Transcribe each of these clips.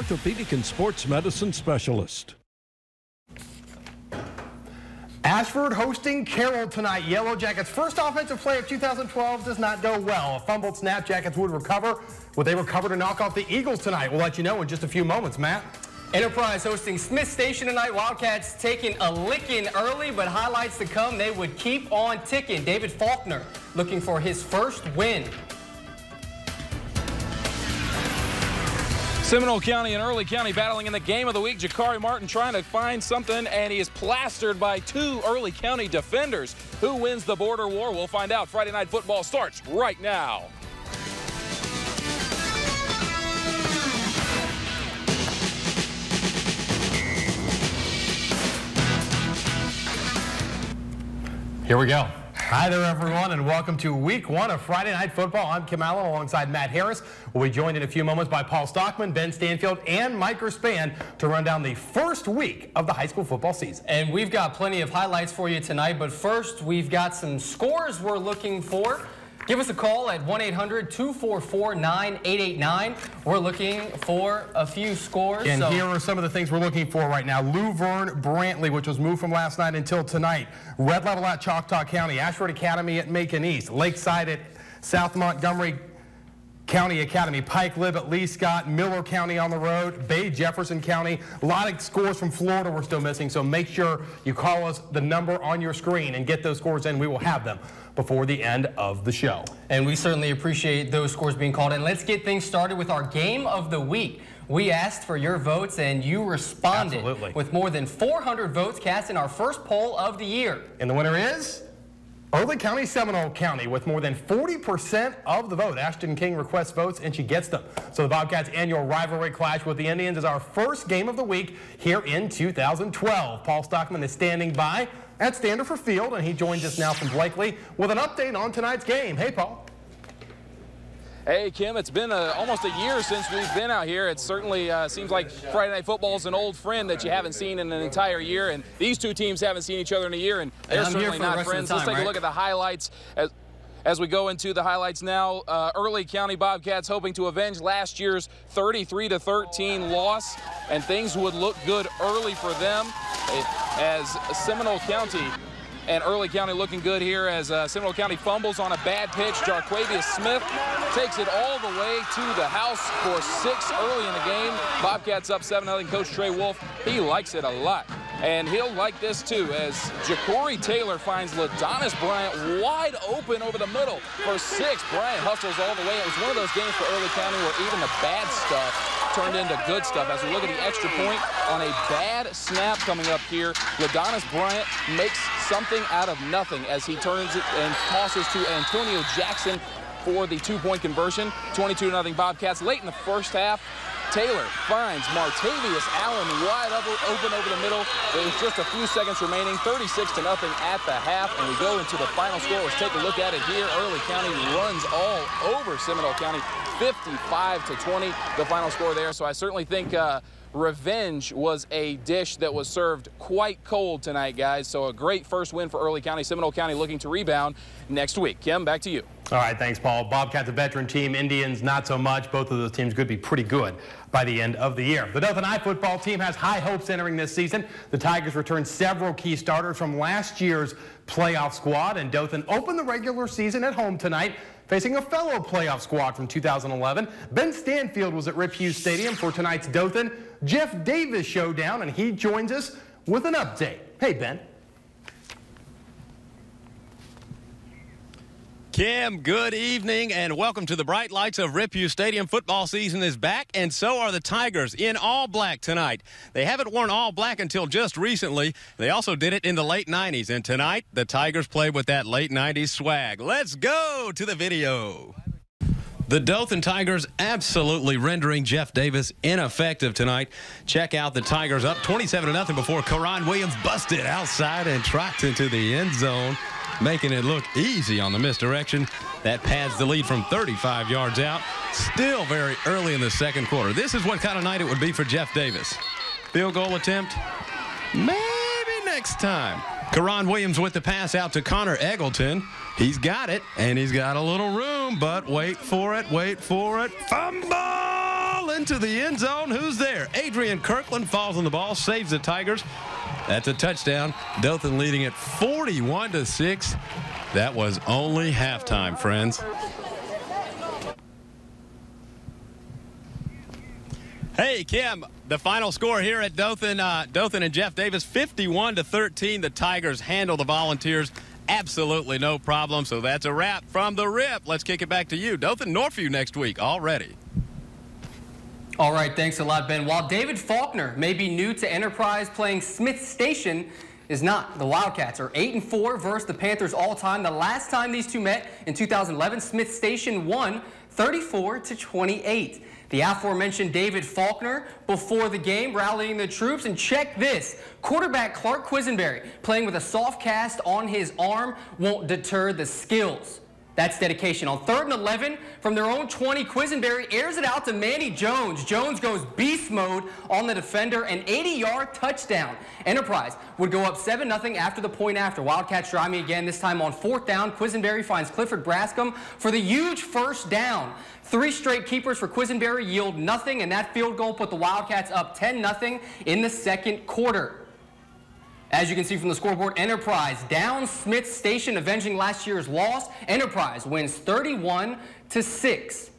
orthopedic and sports medicine specialist. Ashford hosting Carroll tonight. Yellow Jackets' first offensive play of 2012 does not go well. A fumbled snap, Jackets would recover. Will they recover to knock off the Eagles tonight? We'll let you know in just a few moments, Matt. Enterprise hosting Smith Station tonight. Wildcats taking a licking early, but highlights to come. They would keep on ticking. David Faulkner looking for his first win. Seminole County and Early County battling in the game of the week. Jakari Martin trying to find something, and he is plastered by two Early County defenders. Who wins the border war? We'll find out. Friday Night Football starts right now. Here we go. Hi there, everyone, and welcome to Week 1 of Friday Night Football. I'm Kim Allen alongside Matt Harris. We'll be joined in a few moments by Paul Stockman, Ben Stanfield, and Mike Erspan to run down the first week of the high school football season. And we've got plenty of highlights for you tonight, but first we've got some scores we're looking for. Give us a call at 1-800-244-9889. We're looking for a few scores. And here are some of the things we're looking for right now. Luverne Brantley, which was moved from last night until tonight. Red Level at Choctaw County. Ashford Academy at Macon East. Lakeside at South Montgomery County Academy. Pike Lib at Lee Scott. Miller County on the road. Bay Jefferson County. A lot of scores from Florida we're still missing, so make sure you call us the number on your screen and get those scores in. We will have them before the end of the show. And we certainly appreciate those scores being called in. Let's get things started with our game of the week. We asked for your votes, and you responded. Absolutely. With more than 400 votes cast in our first poll of the year. And the winner is Early County, Seminole County, with more than 40% of the vote. Ashton King requests votes, and she gets them. So the Bobcats' annual rivalry clash with the Indians is our first game of the week here in 2012. Paul Stockman is standing by at Standerford Field, and he joins us now from Blakely with an update on tonight's game. Hey, Paul. Hey, Kim, it's been almost a year since we've been out here. It certainly seems like Friday Night Football is an old friend that you haven't seen in an entire year, and these two teams haven't seen each other in a year, and they're certainly not friends. Let's take a look at the highlights as we go into the highlights now. Early County Bobcats hoping to avenge last year's 33-13 loss, and things would look good early for them as Seminole County and Early County looking good here as Seminole County fumbles on a bad pitch. Jarquavius Smith takes it all the way to the house for 6 early in the game. Bobcats up 7-0. Coach Trey Wolf, he likes it a lot. And he'll like this too as Ja'Cory Taylor finds Ladonis Bryant wide open over the middle for 6. Bryant hustles all the way. It was one of those games for Early County where even the bad stuff turned into good stuff. As we look at the extra point on a bad snap coming up here, Ladonis Bryant makes something out of nothing as he turns it and tosses to Antonio Jackson for the 2-point conversion. 22-0 Bobcats late in the first half. Taylor finds Martavius Allen wide open over the middle. There's just a few seconds remaining, 36-0 at the half, and we go into the final score. Let's take a look at it here. Early County runs all over Seminole County, 55-20, the final score there. So I certainly think revenge was a dish that was served quite cold tonight, guys. So a great first win for Early County. Seminole County looking to rebound next week. Kim, back to you. All right, thanks, Paul. Bobcats a veteran team, Indians not so much. Both of those teams could be pretty good by the end of the year. The Dothan High football team has high hopes entering this season. The Tigers returned several key starters from last year's playoff squad, and Dothan opened the regular season at home tonight, facing a fellow playoff squad from 2011. Ben Stanfield was at Rip Hughes Stadium for tonight's Dothan Jeff Davis showdown, and he joins us with an update. Hey, Ben. Kim, good evening and welcome to the bright lights of Rip Hughes Stadium. Football season is back, and so are the Tigers in all black tonight. They haven't worn all black until just recently. They also did it in the late 90s, and tonight the Tigers played with that late 90s swag. Let's go to the video. The Dothan Tigers absolutely rendering Jeff Davis ineffective tonight. Check out the Tigers up 27-0 before Karan Williams busted outside and trots into the end zone, making it look easy on the misdirection. That pads the lead from 35 yards out. Still very early in the second quarter. This is what kind of night it would be for Jeff Davis. Field goal attempt? Maybe next time. Karan Williams with the pass out to Connor Eggleton. He's got it, and he's got a little room, but wait for it, wait for it. Fumble! rolling to the end zone. Who's there? Adrian Kirkland falls on the ball, saves the Tigers. That's a touchdown. Dothan leading it 41-6. That was only halftime, friends. Hey, Kim, the final score here at Dothan, Dothan and Jeff Davis, 51-13. The Tigers handle the Volunteers absolutely no problem. So that's a wrap from the Rip. Let's kick it back to you. Dothan Northview next week already. All right, thanks a lot, Ben. While David Faulkner may be new to Enterprise, playing Smith Station is not. The Wildcats are 8-4 versus the Panthers all time. The last time these two met in 2011, Smith Station won 34-28. The aforementioned David Faulkner before the game rallying the troops. And check this. Quarterback Clark Quisenberry playing with a soft cast on his arm won't deter the skills. That's dedication. On 3rd and 11 from their own 20, Quisenberry airs it out to Manny Jones. Jones goes beast mode on the defender, an 80-yard touchdown. Enterprise would go up 7-0 after the point after. Wildcats try me again, this time on 4th down. Quisenberry finds Clifford Brascom for the huge first down. 3 straight keepers for Quisenberry yield nothing, and that field goal put the Wildcats up 10-0 in the second quarter. As you can see from the scoreboard, Enterprise down Smith Station, avenging last year's loss. Enterprise wins 31-6.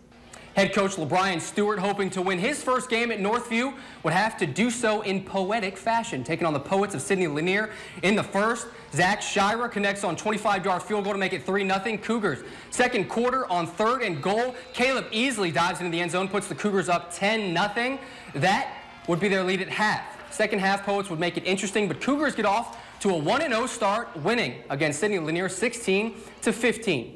Head coach LeBrian Stewart, hoping to win his first game at Northview, would have to do so in poetic fashion, taking on the Poets of Sidney Lanier in the first. Zach Shira connects on 25-yard field goal to make it 3-0 Cougars. Second quarter on 3rd and goal, Caleb Easley dives into the end zone, puts the Cougars up 10-0. That would be their lead at half. Second half, Poets would make it interesting, but Cougars get off to a 1-0 start, winning against Sidney Lanier 16-15.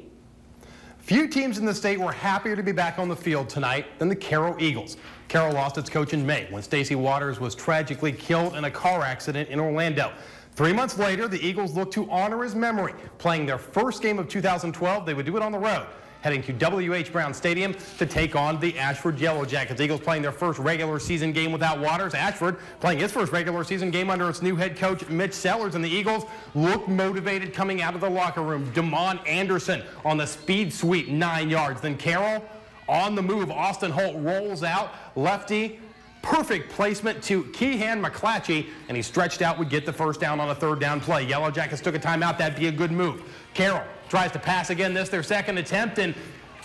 Few teams in the state were happier to be back on the field tonight than the Carroll Eagles. Carroll lost its coach in May when Stacey Waters was tragically killed in a car accident in Orlando. 3 months later, the Eagles looked to honor his memory. Playing their first game of 2012, they would do it on the road, heading to W.H. Brown Stadium to take on the Ashford Yellow Jackets. Eagles playing their first regular season game without Waters. Ashford playing his first regular season game under its new head coach, Mitch Sellers, and the Eagles looked motivated coming out of the locker room. Damon Anderson on the speed sweep, 9 yards. Then Carroll on the move. Austin Holt rolls out, lefty. Perfect placement to Keehan McClatchy, and he stretched out, would get the first down on a 3rd down play. Yellow Jackets took a timeout. That'd be a good move. Carroll tries to pass again, this their second attempt, and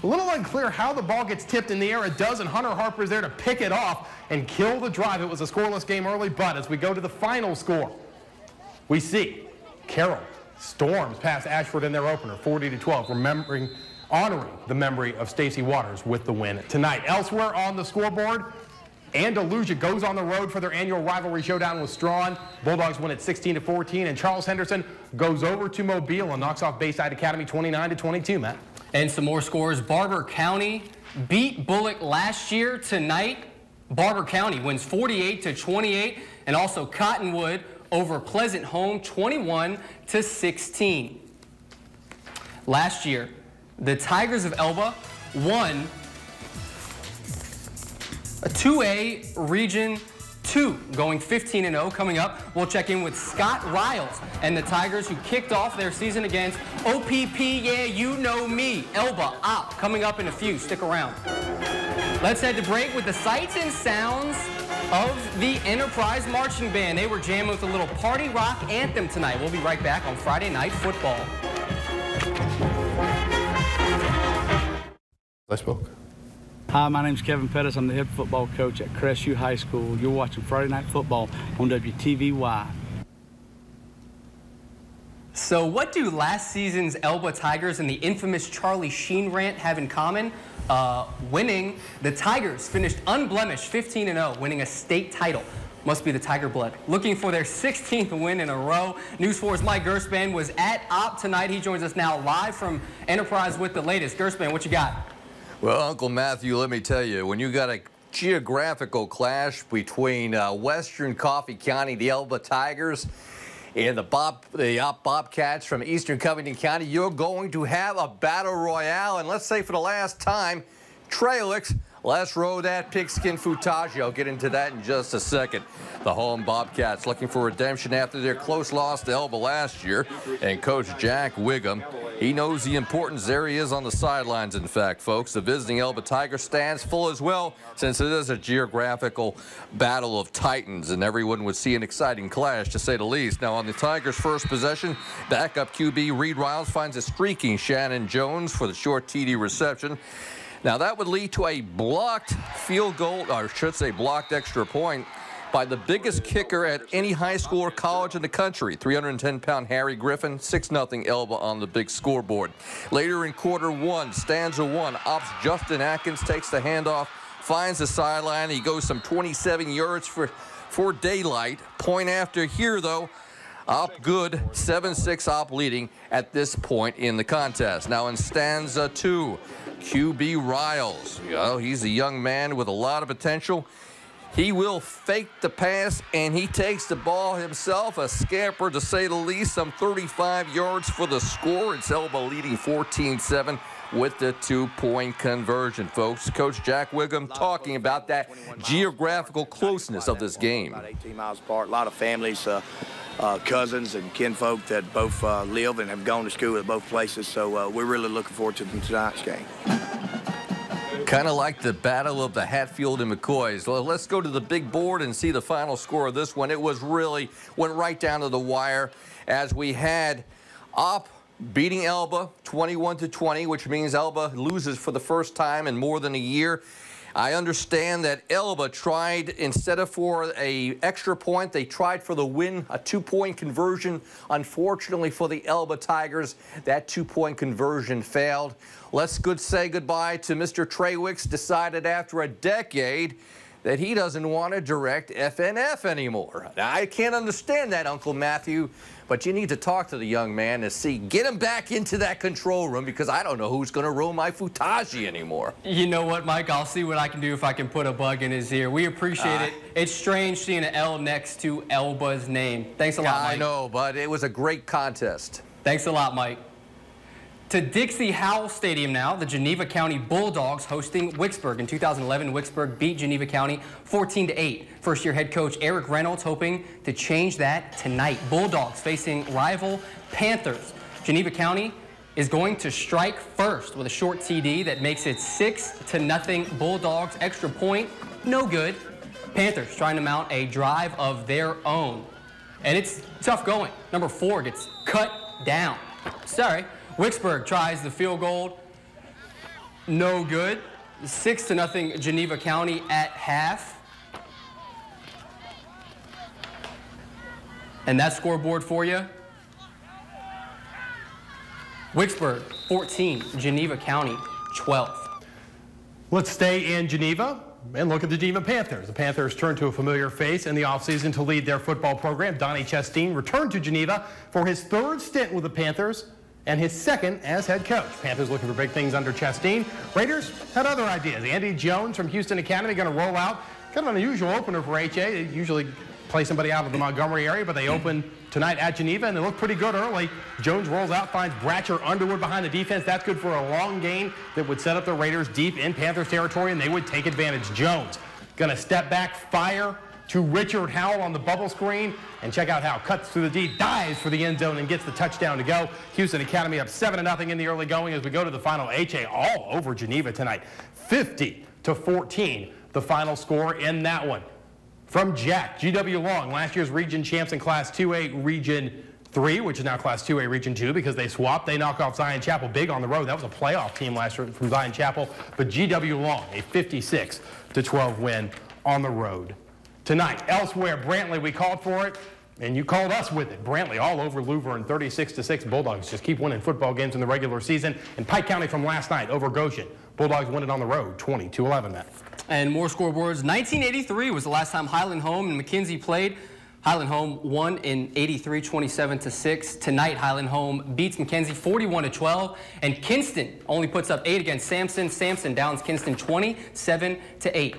a little unclear how the ball gets tipped in the air. It does, and Hunter Harper is there to pick it off and kill the drive. It was a scoreless game early, but as we go to the final score, we see Carroll storms past Ashford in their opener, 40-12, honoring the memory of Stacey Waters with the win tonight. Elsewhere on the scoreboard, Andalusia goes on the road for their annual rivalry showdown with Strawn. Bulldogs win at 16-14, and Charles Henderson goes over to Mobile and knocks off Bayside Academy 29-22, Matt. And some more scores. Barber County beat Bullock last year. Tonight, Barber County wins 48-28, and also Cottonwood over Pleasant Home 21-16. Last year, the Tigers of Elba won a 2A Region 2, going 15-0. Coming up, we'll check in with Scott Riles and the Tigers, who kicked off their season against OPP, yeah, you know me, Elba Op, coming up in a few. Stick around. Let's head to break with the sights and sounds of the Enterprise Marching Band. They were jamming with a little party rock anthem tonight. We'll be right back on Friday Night Football. I spoke. Hi, my name's Kevin Pettis. I'm the head football coach at Crestview High School. You're watching Friday Night Football on WTVY. So what do last season's Elba Tigers and the infamous Charlie Sheen rant have in common? Winning. The Tigers finished unblemished 15-0, winning a state title. Must be the Tiger blood. Looking for their 16th win in a row. News 4's Mike Gershman was at Op tonight. He joins us now live from Enterprise with the latest. Gershman, what you got? Well, Uncle Matthew, let me tell you, when you got a geographical clash between Western Coffee County, the Elba Tigers, and the Bobcats from Eastern Covington County, you're going to have a battle royale. And let's say for the last time, Trailix Let's roll that pigskin footage. I'll get into that in just a second. The home Bobcats looking for redemption after their close loss to Elba last year. And Coach Jack Wiggum, he knows the importance there he is on the sidelines, in fact, folks. The visiting Elba Tiger stands full as well, since it is a geographical battle of titans, and everyone would see an exciting clash, to say the least. Now, on the Tigers' first possession, backup QB Reed Riles finds a streaking Shannon Jones for the short TD reception. Now, that would lead to a blocked field goal, or I should say blocked extra point, by the biggest kicker at any high school or college in the country, 310-pound Harry Griffin, 6-0 Elba on the big scoreboard. Later in quarter one, stanza one, Ops Justin Atkins takes the handoff, finds the sideline. He goes some 27 yards for daylight. Point after here, though, Op good, 7-6 Op leading at this point in the contest. Now in stanza two, QB Riles. You know, he's a young man with a lot of potential. He will fake the pass, and he takes the ball himself. A scamper, to say the least, some 35 yards for the score. It's Elba leading 14-7 with the two-point conversion, folks. Coach Jack Wiggum talking about that geographical closeness of this game. About 18 miles apart, a lot of families, cousins and kinfolk that both live and have gone to school at both places, so we're really looking forward to tonight's game. Kind of like the battle of the Hatfield and McCoys. Well, let's go to the big board and see the final score of this one. It was really, went right down to the wire as we had Op beating Elba 21-20, which means Elba loses for the first time in more than a year. I understand that Elba tried, instead of for a extra point, they tried for the win, a two-point conversion. Unfortunately for the Elba Tigers, that two-point conversion failed. Let's say goodbye to Mr. Traywicks, decided after a decade that he doesn't want to direct FNF anymore. Now, I can't understand that, Uncle Matthew, but you need to talk to the young man and see, get him back into that control room, because I don't know who's going to roll my footage anymore. You know what, Mike? I'll see what I can do if I can put a bug in his ear. We appreciate it. It's strange seeing an L next to Elba's name. Thanks a lot, Mike. I know, but it was a great contest. Thanks a lot, Mike. To Dixie Howell Stadium now, the Geneva County Bulldogs hosting Wicksburg. In 2011, Wicksburg beat Geneva County 14-8. First-year head coach Eric Reynolds hoping to change that tonight. Bulldogs facing rival Panthers. Geneva County is going to strike first with a short TD that makes it 6-0 Bulldogs. Extra point, no good. Panthers trying to mount a drive of their own. And it's tough going. Number 4 gets cut down. Sorry. Wicksburg tries the field goal. No good. 6-0 Geneva County at half. And that scoreboard for you. Wicksburg 14, Geneva County 12. Let's stay in Geneva and look at the Geneva Panthers. The Panthers turn to a familiar face in the offseason to lead their football program. Donnie Chastain returned to Geneva for his third stint with the Panthers and his second as head coach. Panthers looking for big things under Chastain. Raiders had other ideas. Andy Jones from Houston Academy going to roll out. Kind of an unusual opener for HA. They usually play somebody out of the Montgomery area, but they open tonight at Geneva, and they look pretty good early. Jones rolls out, finds Bratcher Underwood behind the defense. That's good for a long gain that would set up the Raiders deep in Panthers territory, and they would take advantage. Jones going to step back, fire to Richard Howell on the bubble screen, and check out how cuts through the D, dives for the end zone, and gets the touchdown to go. Houston Academy up 7-0 in the early going as we go to the final. HA all over Geneva tonight, 50-14, the final score in that one. From Jack, GW Long, last year's region champs in Class 2A Region 3, which is now Class 2A Region 2 because they swapped. They knock off Zion Chapel big on the road. That was a playoff team last year from Zion Chapel. But GW Long, a 56-12 win on the road. Tonight, elsewhere, Brantley, we called for it, and you called us with it. Brantley all over Luverne, 36-6. Bulldogs just keep winning football games in the regular season. And Pike County from last night over Goshen. Bulldogs win it on the road, 20-11, Matt. And more scoreboards. 1983 was the last time Highland Home and McKenzie played. Highland Home won in 83, 27-6. Tonight, Highland Home beats McKenzie 41-12. And Kinston only puts up 8 against Sampson. Sampson downs Kinston 27-8.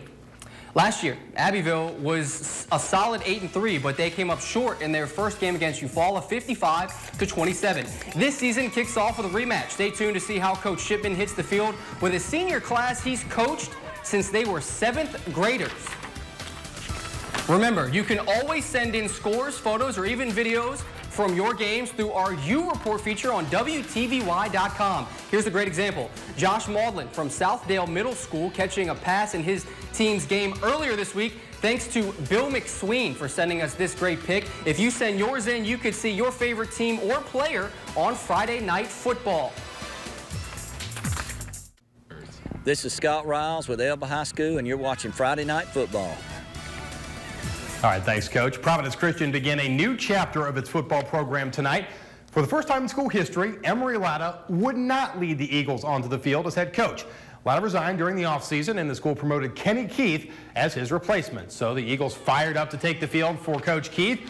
Last year, Abbeville was a solid 8-3, but they came up short in their first game against Eufaula, 55-27. This season kicks off with a rematch. Stay tuned to see how Coach Shipman hits the field. With his senior class he's coached since they were 7th graders. Remember, you can always send in scores, photos, or even videos from your games through our U Report feature on WTVY.com. Here's a great example. Josh Maudlin from Southdale Middle School catching a pass in his team's game earlier this week. Thanks to Bill McSween for sending us this great pic. If you send yours in, you could see your favorite team or player on Friday Night Football. This is Scott Riles with Elba High School, and you're watching Friday Night Football. All right, thanks, Coach. Providence Christian began a new chapter of its football program tonight. For the first time in school history, Emery Latta would not lead the Eagles onto the field as head coach. Latta resigned during the offseason, and the school promoted Kenny Keith as his replacement. So the Eagles fired up to take the field for Coach Keith.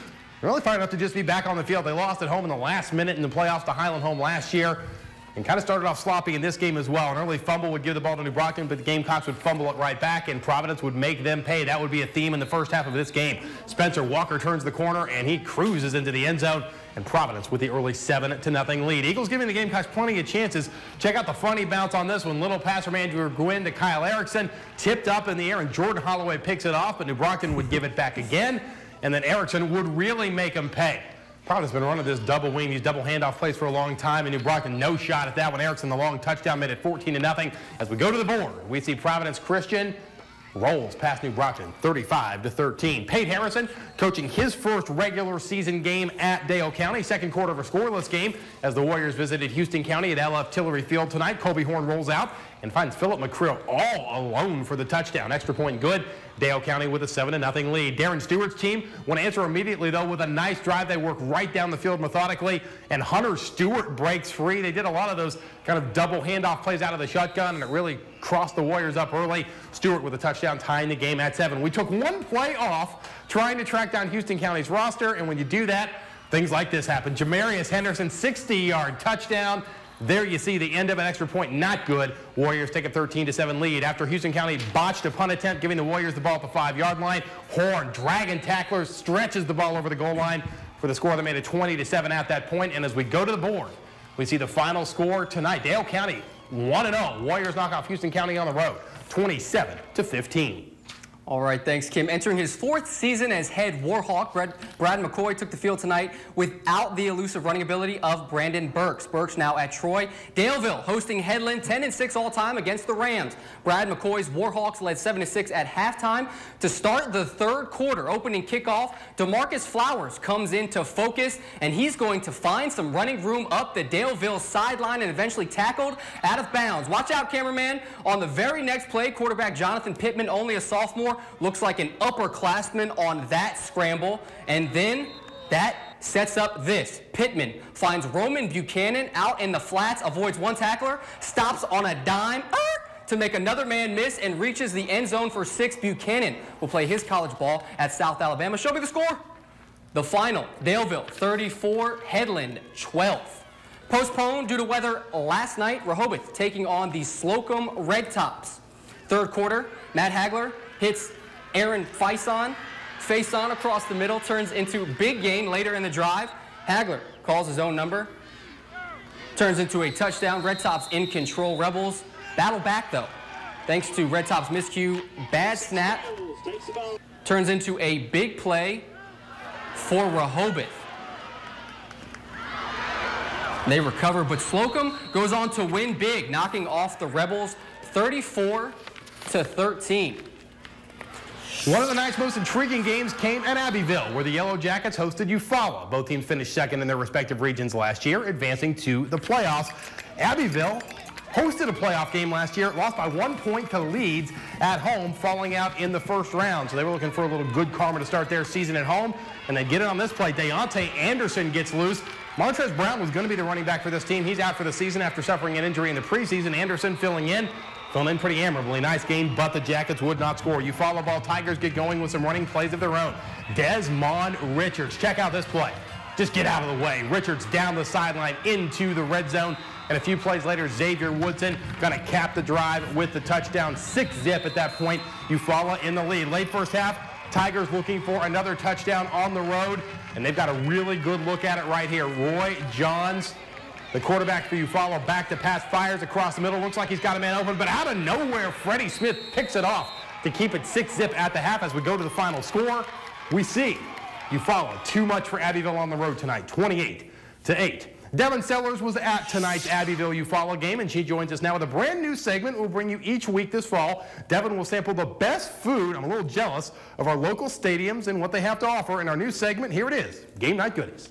They're really fired up to just be back on the field. They lost at home in the last minute in the playoffs to Highland Home last year, and kind of started off sloppy in this game as well. An early fumble would give the ball to New Brockton, but the Gamecocks would fumble it right back, and Providence would make them pay. That would be a theme in the first half of this game. Spencer Walker turns the corner, and he cruises into the end zone, and Providence with the early 7-0 lead. Eagles giving the Gamecocks plenty of chances. Check out the funny bounce on this one. Little pass from Andrew Gwynn to Kyle Erickson, tipped up in the air, and Jordan Holloway picks it off, but New Brockton would give it back again, and then Erickson would really make him pay. Providence has been running this double wing, these double handoff plays for a long time, and New Brockton no shot at that one. Erickson, the long touchdown, made it 14-0. As we go to the board, we see Providence Christian rolls past New Brockton 35-13. Pate Harrison coaching his first regular season game at Dale County. Second quarter of a scoreless game as the Warriors visited Houston County at LF Tillery Field tonight. Colby Horn rolls out and finds Philip McCrill all alone for the touchdown. Extra point good. Dale County with a 7-0 lead. Darren Stewart's team want to answer immediately, though, with a nice drive. They work right down the field methodically, and Hunter Stewart breaks free. They did a lot of those kind of double handoff plays out of the shotgun, and it really crossed the Warriors up early. Stewart with a touchdown, tying the game at 7. We took one play off trying to track down Houston County's roster, and when you do that, things like this happen. Jamarius Henderson, 60-yard touchdown. There you see the end of an extra point, not good. Warriors take a 13-7 lead after Houston County botched a punt attempt, giving the Warriors the ball at the 5-yard line. Horn, dragon tackler, stretches the ball over the goal line for the score that made it 20-7 at that point. And as we go to the board, we see the final score tonight. Dale County 1-0. Warriors knock off Houston County on the road, 27-15. All right, thanks, Kim. Entering his 4th season as head Warhawk, Brad McCoy took the field tonight without the elusive running ability of Brandon Burks. Burks now at Troy. Daleville hosting Headland 10-6 all-time against the Rams. Brad McCoy's Warhawks led 7-6 at halftime. To start the 3rd quarter, opening kickoff, DeMarcus Flowers comes into focus, and he's going to find some running room up the Daleville sideline and eventually tackled out of bounds. Watch out, cameraman. On the very next play, quarterback Jonathan Pittman, only a sophomore, looks like an upperclassman on that scramble, and then that sets up this. Pittman finds Roman Buchanan out in the flats, avoids one tackler, stops on a dime to make another man miss, and reaches the end zone for 6. Buchanan will play his college ball at South Alabama. Show me the score. The final, Daleville 34, Headland 12. Postponed due to weather last night, Rehoboth taking on the Slocum Red Tops. 3rd quarter, Matt Hagler hits Aaron Faison. Faison across the middle turns into big gain later in the drive. Hagler calls his own number. Turns into a touchdown. Red Tops in control. Rebels battle back, though. Thanks to Red Tops miscue. Bad snap. Turns into a big play for Rehoboth. They recover, but Slocum goes on to win big, knocking off the Rebels 34-13. One of the night's most intriguing games came at Abbeville, where the Yellow Jackets hosted Eufaula. Both teams finished second in their respective regions last year, advancing to the playoffs. Abbeville hosted a playoff game last year, lost by 1 point to Leeds at home, falling out in the first round. So they were looking for a little good karma to start their season at home, and they get it on this play. Deontay Anderson gets loose. Montrez Brown was going to be the running back for this team. He's out for the season after suffering an injury in the preseason. Anderson filling in pretty admirably. Nice game, but the Jackets would not score. Eufaula ball Tigers get going with some running plays of their own. Desmond Richards, check out this play. Just get out of the way. Richards down the sideline into the red zone. And a few plays later, Xavier Woodson going to cap the drive with the touchdown. 6-zip at that point. Eufaula in the lead. Late first half, Tigers looking for another touchdown on the road. And they've got a really good look at it right here. Roy Johns The quarterback for Eufaula back to pass, fires across the middle. Looks like he's got a man open, but out of nowhere, Freddie Smith picks it off to keep it 6-zip at the half. As we go to the final score, we see Eufaula too much for Abbeville on the road tonight, 28-8. Devin Sellers was at tonight's Abbeville-Eufaula game, and she joins us now with a brand new segment we'll bring you each week this fall. Devin will sample the best food, I'm a little jealous, of our local stadiums and what they have to offer in our new segment. Here it is, Game Night Goodies.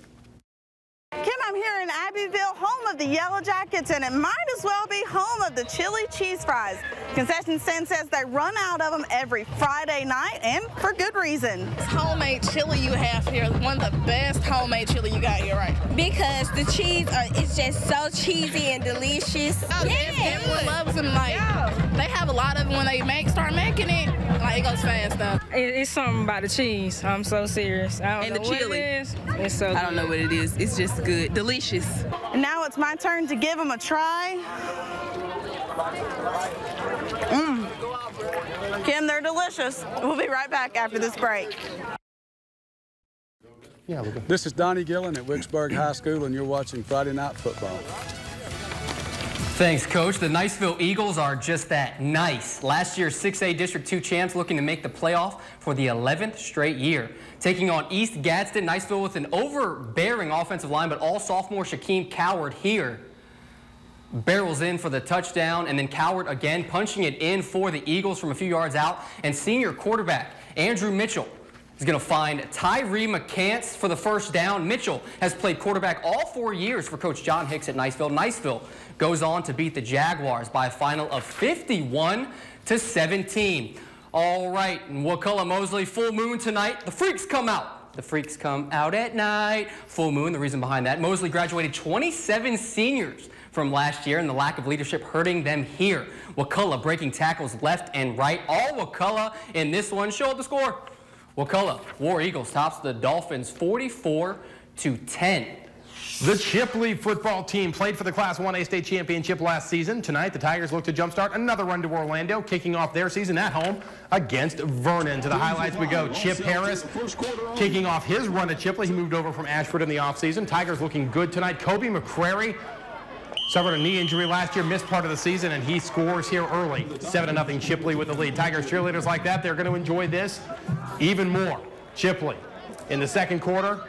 Kim, I'm here in Abbeville, home of the Yellow Jackets, and it might as well be home of the chili cheese fries. Concession stand says they run out of them every Friday night, and for good reason. This homemade chili you have here is one of the best homemade chili you got here, right? Because the cheese is just so cheesy and delicious. Oh, yes, everyone loves them. Like, they have a lot of it when they start making it. Like, it goes fast, though. It's something about the cheese. I'm so serious. I don't know what it is. It's so good. I don't know what it is. It's just good. Delicious. And now it's my turn to give them a try. Kim, they're delicious. We'll be right back after this break. This is Donnie Gillen at Wicksburg High School, and you're watching Friday Night Football. Thanks, Coach. The Niceville Eagles are just that, nice. Last year's 6A District 2 champs looking to make the playoff for the 11th straight year. Taking on East Gadsden, Niceville with an overbearing offensive line, but all sophomore Shaquem Coward here barrels in for the touchdown, and then Coward again punching it in for the Eagles from a few yards out. And senior quarterback Andrew Mitchell is going to find Tyree McCants for the first down. Mitchell has played quarterback all 4 years for Coach John Hicks at Niceville. Niceville goes on to beat the Jaguars by a final of 51-17. All right, and Wakulla Mosley, full moon tonight. The Freaks come out. The Freaks come out at night. Full moon, the reason behind that. Mosley graduated 27 seniors from last year, and the lack of leadership hurting them here. Wakulla breaking tackles left and right. All Wakulla in this one. Show up the score. Wakulla War Eagles tops the Dolphins 44-10. The Chipley football team played for the Class 1A state championship last season. Tonight, the Tigers look to jumpstart another run to Orlando, kicking off their season at home against Vernon. To the highlights we go. Chip Harris kicking off his run to Chipley. He moved over from Ashford in the offseason. Tigers looking good tonight. Kobe McCrary suffered a knee injury last year, missed part of the season, and he scores here early. 7-0 Chipley with the lead. Tigers cheerleaders like that, they're going to enjoy this even more. Chipley in the second quarter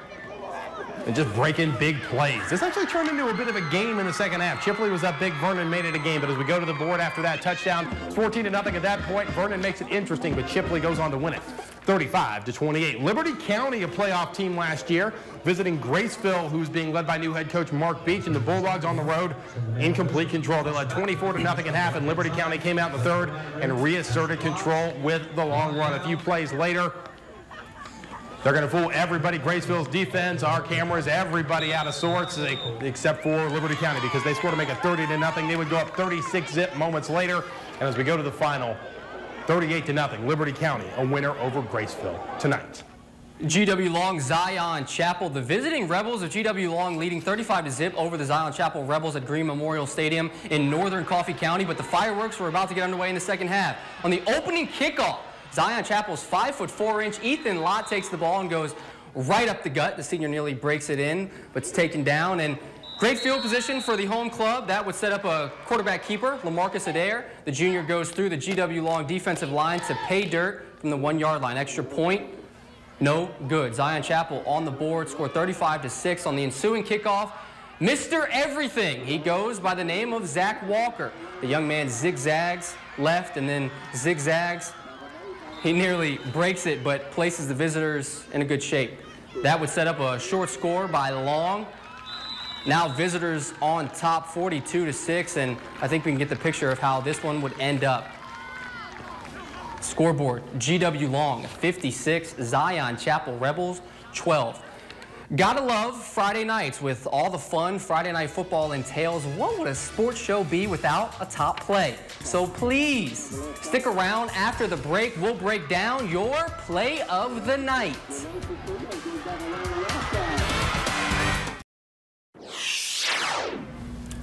and just breaking big plays. This actually turned into a bit of a game in the second half. Chipley was up big, Vernon made it a game, but as we go to the board after that touchdown, 14-0 at that point. Vernon makes it interesting, but Chipley goes on to win it 35-28. Liberty County, a playoff team last year, visiting Graceville, who's being led by new head coach Mark Beach, and the Bulldogs on the road in complete control. They led 24-0 at half, and Liberty County came out in the third and reasserted control with the long run. A few plays later, they're going to fool everybody. Graceville's defense, our cameras, everybody out of sorts, except for Liberty County, because they scored to make it 30-0. They would go up 36-zip moments later, and as we go to the final, 38-0, Liberty County, a winner over Graceville tonight. GW Long, Zion Chapel. The visiting Rebels of GW Long leading 35-0 over the Zion Chapel Rebels at Green Memorial Stadium in northern Coffee County, but the fireworks were about to get underway in the second half. On the opening kickoff, Zion Chapel's 5'4" Ethan Lott takes the ball and goes right up the gut. The senior nearly breaks it in, but it's taken down. And great field position for the home club. That would set up a quarterback keeper, LaMarcus Adair. The junior goes through the GW Long defensive line to pay dirt from the 1-yard line. Extra point, no good. Zion Chapel on the board, scored 35-6 on the ensuing kickoff. Mr. Everything, he goes by the name of Zach Walker. The young man zigzags left and then zigzags. He nearly breaks it, but places the visitors in a good shape. That would set up a short score by Long. Now visitors on top 42-6, and I think we can get the picture of how this one would end up. Scoreboard, GW Long 56, Zion Chapel Rebels 12. Gotta love Friday nights with all the fun Friday night football entails. What would a sports show be without a top play? So please stick around after the break. We'll break down your play of the night.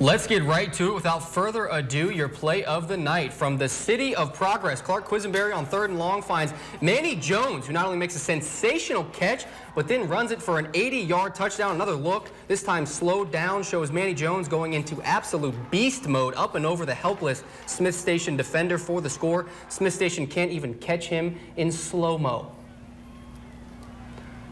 Let's get right to it without further ado. Your play of the night from the City of Progress. Clark Quisenberry on 3rd and long finds Manny Jones, who not only makes a sensational catch, but then runs it for an 80-yard touchdown. Another look, this time slowed down, shows Manny Jones going into absolute beast mode, up and over the helpless Smith Station defender for the score. Smith Station can't even catch him in slow-mo.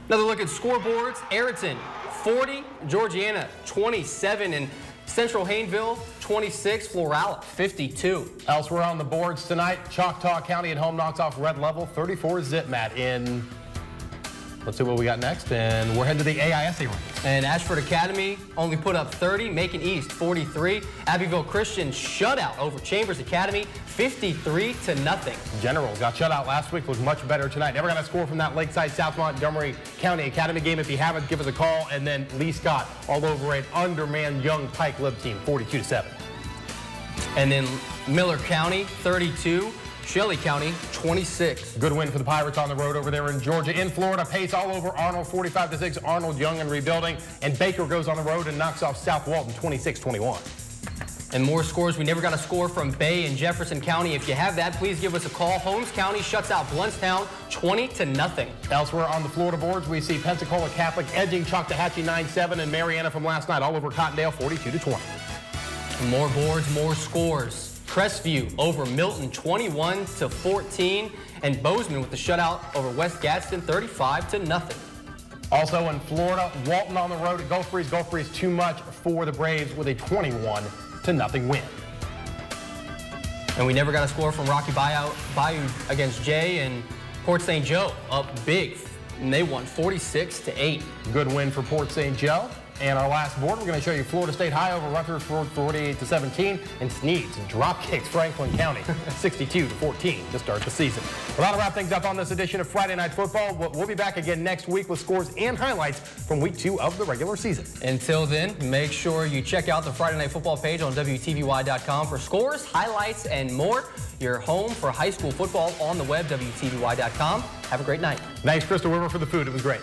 Another look at scoreboards. Ayrton 40, Georgiana 27, and Central Hayneville 26, Florala 52. Elsewhere on the boards tonight, Choctaw County at home knocks off Red Level 34-zip, Matt, in... Let's see what we got next, and we're heading to the AISA rankings. And Ashford Academy only put up 30, Macon East 43. Abbeville Christian shutout over Chambers Academy 53-0. General got shut out last week, was much better tonight. Never got a score from that Lakeside South Montgomery County Academy game. If you haven't, give us a call. And then Lee Scott all over an undermanned Young Pike Lib team 42-7. And then Miller County 32. Shelley County 26. Good win for the Pirates on the road over there in Georgia. In Florida, pace all over Arnold 45-6. Arnold young and rebuilding. And Baker goes on the road and knocks off South Walton 26-21. And more scores. We never got a score from Bay and Jefferson County. If you have that, please give us a call. Holmes County shuts out Bluntstown 20-0. Elsewhere on the Florida boards, we see Pensacola Catholic edging Choctawhatchee 9-7 and Mariana from last night all over Cottondale 42-20. More boards, more scores. Crestview over Milton 21-14, and Bozeman with the shutout over West Gadsden 35-0. Also in Florida, Walton on the road at Gulf Breeze. Gulf Breeze too much for the Braves with a 21-0 win. And we never got a score from Rocky Bayou against Jay, and Port St. Joe up big, and they won 46-8. Good win for Port St. Joe. And our last board, we're going to show you Florida State High over Rutherford 48-17, and Sneads drop kicks Franklin County 62-14 to start the season. Well, that'll wrap things up on this edition of Friday Night Football. We'll be back again next week with scores and highlights from week 2 of the regular season. Until then, make sure you check out the Friday Night Football page on WTVY.com for scores, highlights, and more. Your home for high school football on the web, WTVY.com. Have a great night. Thanks, Crystal Weber, for the food. It was great.